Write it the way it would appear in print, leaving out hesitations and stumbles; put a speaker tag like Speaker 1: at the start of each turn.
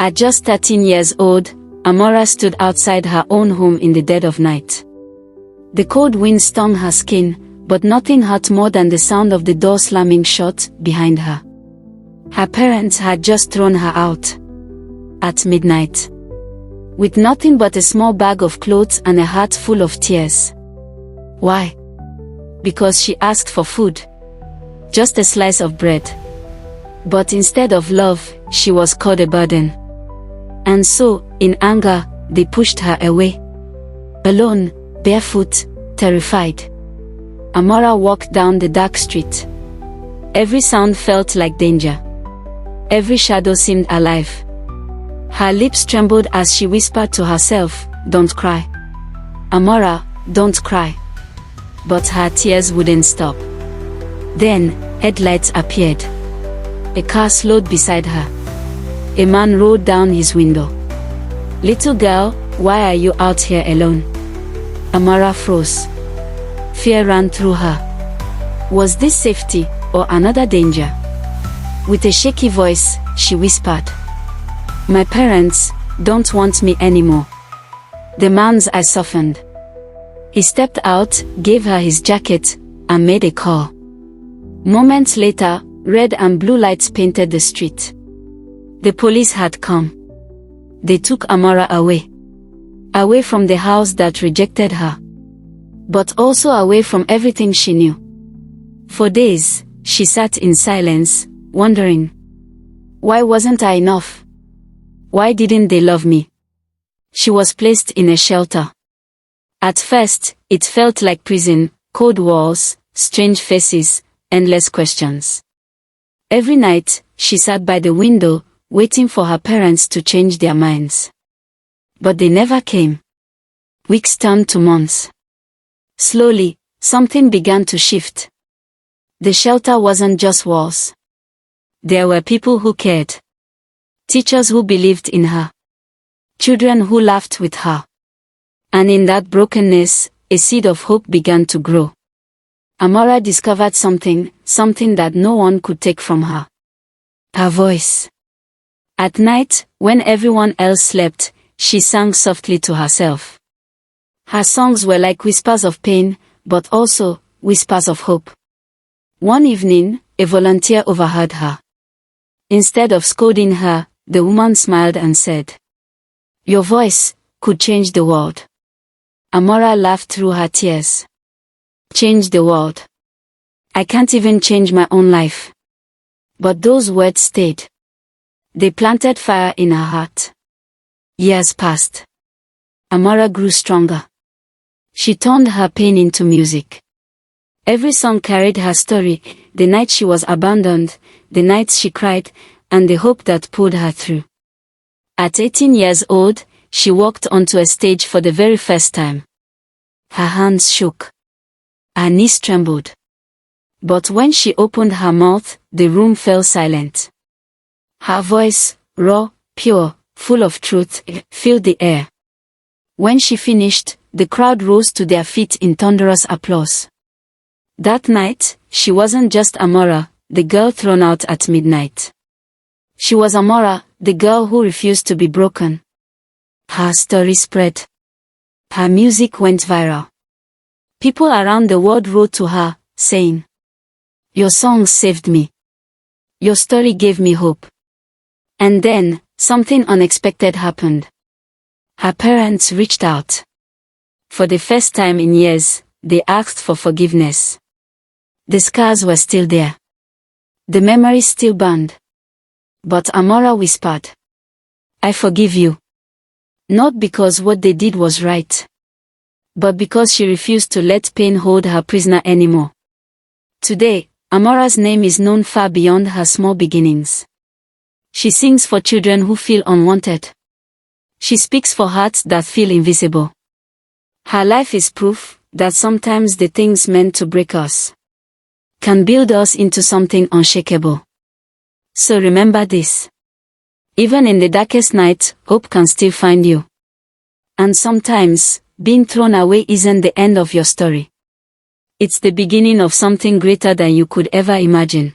Speaker 1: At just 13 years old, Amara stood outside her own home in the dead of night. The cold wind stung her skin, but nothing hurt more than the sound of the door slamming shut behind her. Her parents had just thrown her out. At midnight. With nothing but a small bag of clothes and a heart full of tears. Why? Because she asked for food. Just a slice of bread. But instead of love, she was called a burden. And so, in anger, they pushed her away. Alone, barefoot, terrified. Amara walked down the dark street. Every sound felt like danger. Every shadow seemed alive. Her lips trembled as she whispered to herself, "Don't cry. Amara, don't cry." But her tears wouldn't stop. Then, headlights appeared. A car slowed beside her. A man rolled down his window. "Little girl, why are you out here alone?" Amara froze. Fear ran through her. Was this safety, or another danger? With a shaky voice, she whispered, "My parents don't want me anymore." The man's eyes softened. He stepped out, gave her his jacket, and made a call. Moments later, red and blue lights painted the street. The police had come. They took Amara away. Away from the house that rejected her. But also away from everything she knew. For days, she sat in silence, wondering, why wasn't I enough? Why didn't they love me? She was placed in a shelter. At first, it felt like prison, cold walls, strange faces, endless questions. Every night, she sat by the window, waiting for her parents to change their minds. But they never came. Weeks turned to months. Slowly, something began to shift. The shelter wasn't just walls. There were people who cared. Teachers who believed in her. Children who laughed with her. And in that brokenness, a seed of hope began to grow. Amara discovered something that no one could take from her. Her voice. At night, when everyone else slept, she sang softly to herself. Her songs were like whispers of pain, but also whispers of hope. One evening, a volunteer overheard her. Instead of scolding her, the woman smiled and said, "Your voice could change the world." Amara laughed through her tears. "Change the world? I can't even change my own life." But those words stayed. They planted fire in her heart. Years passed. Amara grew stronger. She turned her pain into music. Every song carried her story, the night she was abandoned, the nights she cried, and the hope that pulled her through. At 18 years old, she walked onto a stage for the very first time. Her hands shook. Her knees trembled. But when she opened her mouth, the room fell silent. Her voice, raw, pure, full of truth, filled the air. When she finished, the crowd rose to their feet in thunderous applause. That night, she wasn't just Amara, the girl thrown out at midnight. She was Amara, the girl who refused to be broken. Her story spread. Her music went viral. People around the world wrote to her, saying, "Your songs saved me. Your story gave me hope." And then, something unexpected happened. Her parents reached out. For the first time in years, they asked for forgiveness. The scars were still there. The memories still burned. But Amara whispered, "I forgive you." Not because what they did was right, but because she refused to let pain hold her prisoner anymore. Today, Amara's name is known far beyond her small beginnings. She sings for children who feel unwanted. She speaks for hearts that feel invisible. Her life is proof that sometimes the things meant to break us can build us into something unshakable. So remember this. Even in the darkest night, hope can still find you. And sometimes, being thrown away isn't the end of your story. It's the beginning of something greater than you could ever imagine.